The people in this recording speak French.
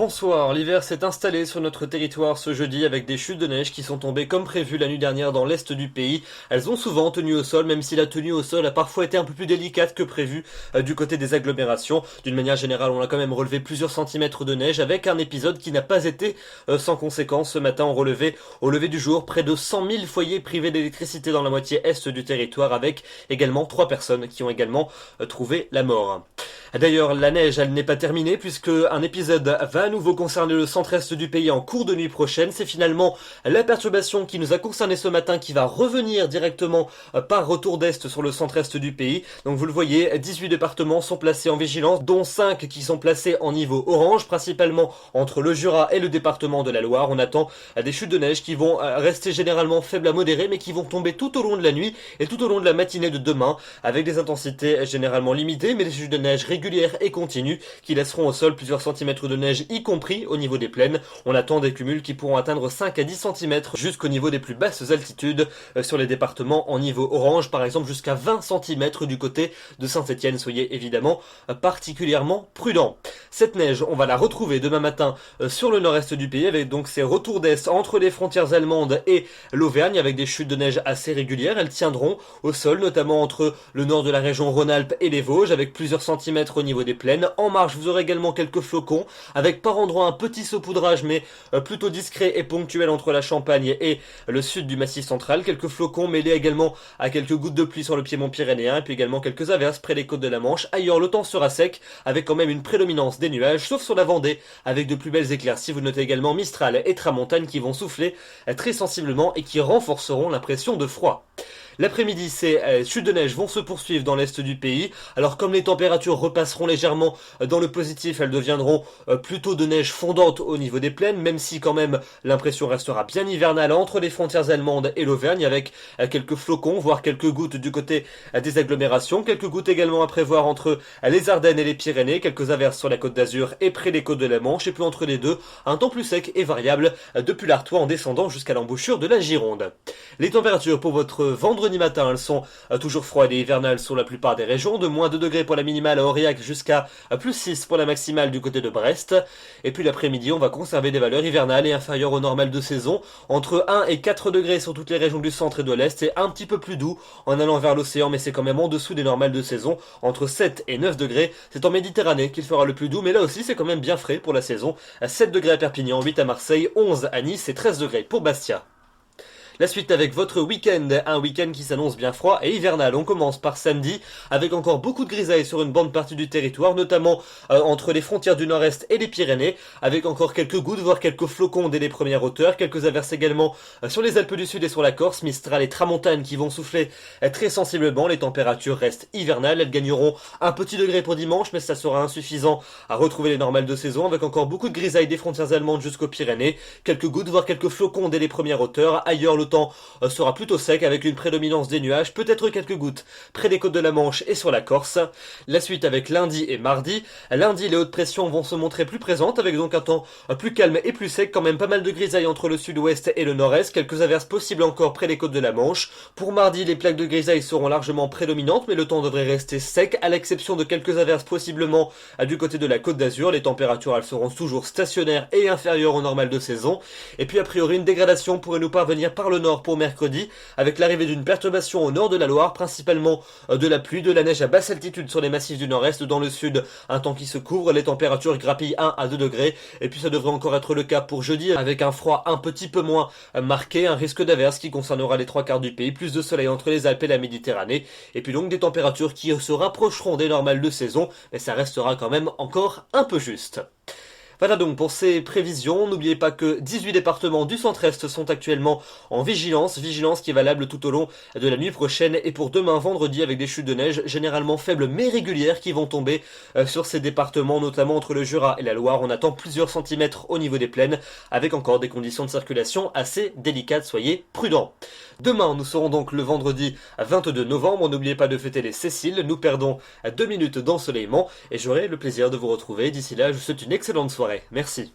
Bonsoir, l'hiver s'est installé sur notre territoire ce jeudi avec des chutes de neige qui sont tombées comme prévu la nuit dernière dans l'est du pays. Elles ont souvent tenu au sol, même si la tenue au sol a parfois été un peu plus délicate que prévu du côté des agglomérations. D'une manière générale, on a quand même relevé plusieurs centimètres de neige avec un épisode qui n'a pas été sans conséquence. Ce matin, on relevait au lever du jour près de 100 000 foyers privés d'électricité dans la moitié est du territoire avec également 3 personnes qui ont également trouvé la mort. D'ailleurs, la neige, elle n'est pas terminée puisque un épisode va à nouveau concerner le centre-est du pays en cours de nuit prochaine. C'est finalement la perturbation qui nous a concerné ce matin qui va revenir directement par retour d'est sur le centre-est du pays. Donc vous le voyez, 18 départements sont placés en vigilance, dont 5 qui sont placés en niveau orange, principalement entre le Jura et le département de la Loire. On attend des chutes de neige qui vont rester généralement faibles à modérées, mais qui vont tomber tout au long de la nuit et tout au long de la matinée de demain, avec des intensités généralement limitées, mais des chutes de neige régulières et continues qui laisseront au sol plusieurs centimètres de neige, y compris au niveau des plaines. On attend des cumuls qui pourront atteindre 5 à 10 centimètres jusqu'au niveau des plus basses altitudes sur les départements en niveau orange, par exemple jusqu'à 20 centimètres du côté de Saint-Étienne. Soyez évidemment particulièrement prudents. Cette neige, on va la retrouver demain matin sur le nord-est du pays avec donc ces retours d'est entre les frontières allemandes et l'Auvergne avec des chutes de neige assez régulières. Elles tiendront au sol, notamment entre le nord de la région Rhône-Alpes et les Vosges avec plusieurs centimètres au niveau des plaines. En marge, vous aurez également quelques flocons avec par endroits un petit saupoudrage mais plutôt discret et ponctuel entre la Champagne et le sud du Massif central. Quelques flocons mêlés également à quelques gouttes de pluie sur le piémont pyrénéen et puis également quelques averses près des côtes de la Manche. Ailleurs, le temps sera sec avec quand même une prédominance des nuages, sauf sur la Vendée avec de plus belles éclaircies. Vous notez également Mistral et Tramontane qui vont souffler très sensiblement et qui renforceront l'impression de froid. L'après-midi, ces chutes de neige vont se poursuivre dans l'est du pays. Alors comme les températures repasseront légèrement dans le positif, elles deviendront plutôt de neige fondante au niveau des plaines, même si quand même l'impression restera bien hivernale entre les frontières allemandes et l'Auvergne, avec quelques flocons, voire quelques gouttes du côté des agglomérations. Quelques gouttes également à prévoir entre les Ardennes et les Pyrénées, quelques averses sur la côte d'Azur et près des côtes de la Manche, et puis entre les deux, un temps plus sec et variable depuis l'Artois en descendant jusqu'à l'embouchure de la Gironde. Les températures pour votre vendredi matin, elles sont toujours froides et hivernales sur la plupart des régions, de moins 2 degrés pour la minimale à Aurillac jusqu'à plus 6 pour la maximale du côté de Brest. Et puis l'après-midi, on va conserver des valeurs hivernales et inférieures au normal de saison, entre 1 et 4 degrés sur toutes les régions du centre et de l'est, et un petit peu plus doux en allant vers l'océan, mais c'est quand même en dessous des normales de saison, entre 7 et 9 degrés. C'est en Méditerranée qu'il fera le plus doux, mais là aussi c'est quand même bien frais pour la saison. 7 degrés à Perpignan, 8 à Marseille, 11 à Nice et 13 degrés pour Bastia. La suite avec votre week-end, un week-end qui s'annonce bien froid et hivernal. On commence par samedi avec encore beaucoup de grisailles sur une bonne partie du territoire, notamment entre les frontières du nord-est et les Pyrénées, avec encore quelques gouttes, voire quelques flocons dès les premières hauteurs, quelques averses également sur les Alpes du Sud et sur la Corse, Mistral et Tramontane qui vont souffler très sensiblement. Les températures restent hivernales, elles gagneront un petit degré pour dimanche, mais ça sera insuffisant à retrouver les normales de saison, avec encore beaucoup de grisailles des frontières allemandes jusqu'aux Pyrénées, quelques gouttes, voire quelques flocons dès les premières hauteurs. Ailleurs, le temps sera plutôt sec avec une prédominance des nuages, peut-être quelques gouttes près des côtes de la Manche et sur la Corse. La suite avec lundi et mardi. Lundi, les hautes pressions vont se montrer plus présentes avec donc un temps plus calme et plus sec, quand même pas mal de grisailles entre le sud-ouest et le nord-est, quelques averses possibles encore près des côtes de la Manche. Pour mardi, les plaques de grisailles seront largement prédominantes, mais le temps devrait rester sec, à l'exception de quelques averses possiblement du côté de la Côte d'Azur. Les températures, elles seront toujours stationnaires et inférieures au normal de saison. Et puis a priori, une dégradation pourrait nous parvenir par le nord pour mercredi, avec l'arrivée d'une perturbation au nord de la Loire, principalement de la pluie, de la neige à basse altitude sur les massifs du nord-est. Dans le sud, un temps qui se couvre, les températures grappillent 1 à 2 degrés, et puis ça devrait encore être le cas pour jeudi, avec un froid un petit peu moins marqué, un risque d'averse qui concernera les 3 quarts du pays, plus de soleil entre les Alpes et la Méditerranée, et puis donc des températures qui se rapprocheront des normales de saison, mais ça restera quand même encore un peu juste. Voilà donc pour ces prévisions. N'oubliez pas que 18 départements du centre-est sont actuellement en vigilance qui est valable tout au long de la nuit prochaine et pour demain vendredi avec des chutes de neige généralement faibles mais régulières qui vont tomber sur ces départements, notamment entre le Jura et la Loire. On attend plusieurs centimètres au niveau des plaines avec encore des conditions de circulation assez délicates, soyez prudents. Demain, nous serons donc le vendredi 22 novembre. N'oubliez pas de fêter les Céciles. Nous perdons 2 minutes d'ensoleillement et j'aurai le plaisir de vous retrouver. D'ici là, je vous souhaite une excellente soirée. Merci.